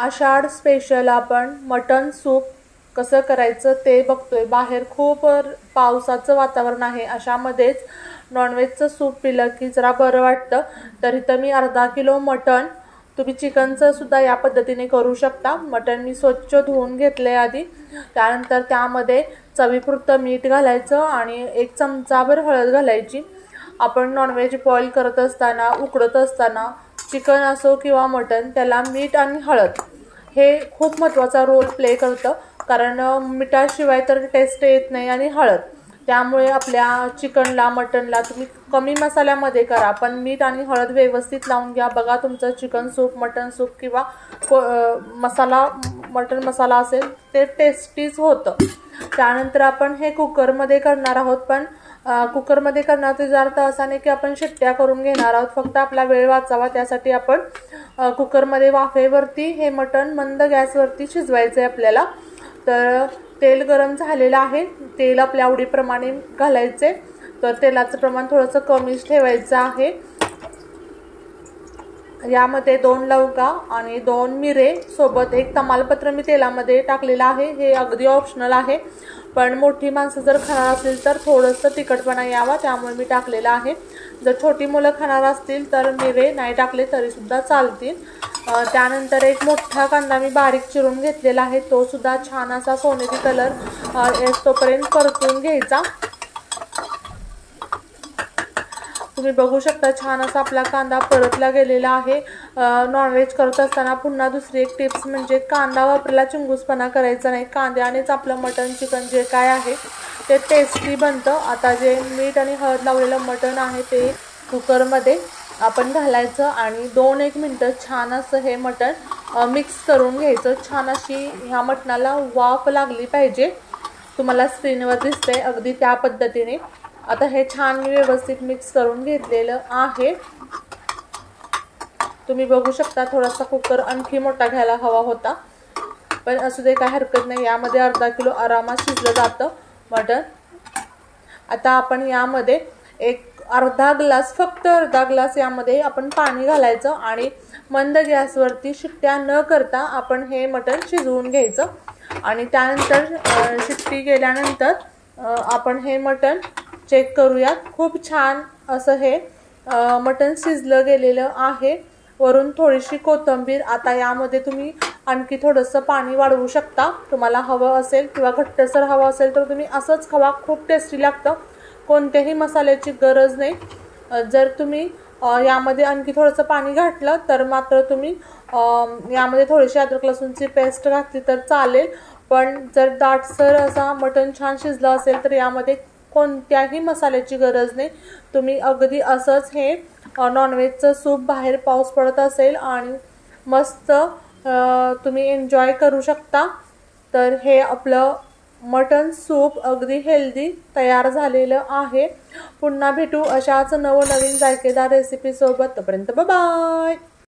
आषाढ special आपण mutton soup कसं करायचं ते बघतोय। बाहेर खूप पावसाचं वातावरण आहे, अशामध्येच नॉनव्हेजचं सूप पिलं की जरा बरं वाटतं। तर इथं मी अर्धा किलो मटन, तुम्ही चिकनचं सुद्धा या पद्धतीने करू शकता। मटन मी स्वच्छ धुवून घेतले आधी, त्यानंतर त्यामध्ये चवीपुरतं मीठ घालायचं आणि 1 चमचाभर हळद घालायची। आपण नॉनव्हेज बॉईल करत असताना, उकडत असताना चिकन असो किंवा मटन, त्याला मीठ आणि हळद हे खूप महत्त्वाचा रोल प्ले करतं, कारण मिठाशिवाय तर टेस्ट येत नाही आणि हळद। त्यामुळे आपल्या चिकनला, मटनला तुम्ही कमी मसाल्यामध्ये करा, पण मीठ आणि हळद व्यवस्थित लावून घ्या। बघा तुमचं चिकन सूप, मटन सूप किंवा मसाला, मटन मसाला असेल ते टेस्टीच होतं। त्यानंतर आपण हे कुकरमध्ये करणार आहोत, पण कुकरमध्ये करण्याचा याचा अर्थ असा नाही की आपण शिट्ट्या करून घेणार आहोत, फक्त आपला वेळ वाचावा त्यासाठी आपण कुकरमध्ये वाफेवरती हे मटन मंद गॅसवरती शिजवायचं आहे आपल्याला। तर तेल गरम झालेलं आहे, तेल आपल्या आवडीप्रमाणे घालायचे। तर तेलाचं प्रमाण थोडंसं कमीच ठेवायचं आहे। यामध्ये 2 लवंगा आणि 2 मिरे सोबत 1 तमालपत्र मी तेलामध्ये टाकलेलं आहे। हे अगदी ऑप्शनल आहे, पण मोठी माणसं जर खाणार असतील तर थोडंसं तिखटपणा यावा त्यामुळे मी टाकलेलं आहे। जर छोटी मुलं खाणार असतील तर मिरे नाही टाकले तरी सुद्धा चालतील। त्यानंतर 1 मोठा कांदा मी बारीक चिरून घेतलेला आहे, तो सुद्धा छान असा सोनेरी कलर येतोपर्यंत परतून घ्यायचा। तुम्ही बघू शकता छान असा आपला कांदा परतला गेलेला आहे। नॉनव्हेज करत असताना पुन्हा दुसरी एक टिप्स म्हणजे कांदा वापरायला चिंगूसपणा करायचा नाही, कांद्यानेच आपलं मटन, चिकन जे काय आहे ते टेस्टी बनतं। आता जे मीठ आणि हळद लावलेलं मटन आहे ते कुकरमध्ये आपण घालायचं आणि 2-1 मिनिटं छान असं हे मटन मिक्स करून घ्यायचं। छान अशी ह्या मटणाला वाफ लागली पाहिजे, तुम्हाला स्क्रीनवर दिसते अगदी त्या पद्धतीने। आता हे छान मी व्यवस्थित मिक्स करून घेतलेलं आहे। तुम्ही बघू शकता थोडासा कुकर आणखी मोठा घ्यायला हवा होता, पण असू दे, काय हरकत नाही। यामध्ये अर्धा किलो आरामात शिजलं जातं मटन। आता आपण यामध्ये अर्धा ग्लास, फक्त अर्धा ग्लास यामध्ये आपण पाणी घालायचं आणि मंद गॅसवरती शिट्ट्या न करता आपण हे मटन शिजवून घ्यायचं। आणि त्यानंतर शिट्टी गेल्यानंतर आपण हे मटन चेक करूयात। खूप छान असं हे मटन शिजलं गेलेलं आहे। वरून थोडीशी कोथिंबीर। आता यामध्ये तुम्ही आणखी थोडंसं पाणी वाढवू शकता, तुम्हाला हवं असेल किंवा घट्टसर हवं असेल तर तुम्ही असंच खावा, खूप टेस्टी लागतं, कोणत्याही मसाल्याची गरज नाही। जर तुम्ही यामध्ये आणखी थोडंसं पाणी घातलं तर मात्र तुम्ही यामध्ये थोडीशी अद्रक लसूणची पेस्ट घातली तर चालेल। पण जर दाटसर असा मटन छान शिजलं असेल तर यामध्ये कोणत्याही मसाल्याची गरज नाही। तुम्ही अगदी असंच हे नॉनव्हेजचं सूप बाहेर पाऊस पडत असेल आणि मस्त तुम्ही एन्जॉय करू शकता। तर हे आपलं मटन सूप अगदी हेल्दी तयार झालेलं आहे। पुन्हा भेटू अशाच नवनवीन जायकेदार रेसिपीसोबत, तोपर्यंत बाय बाय।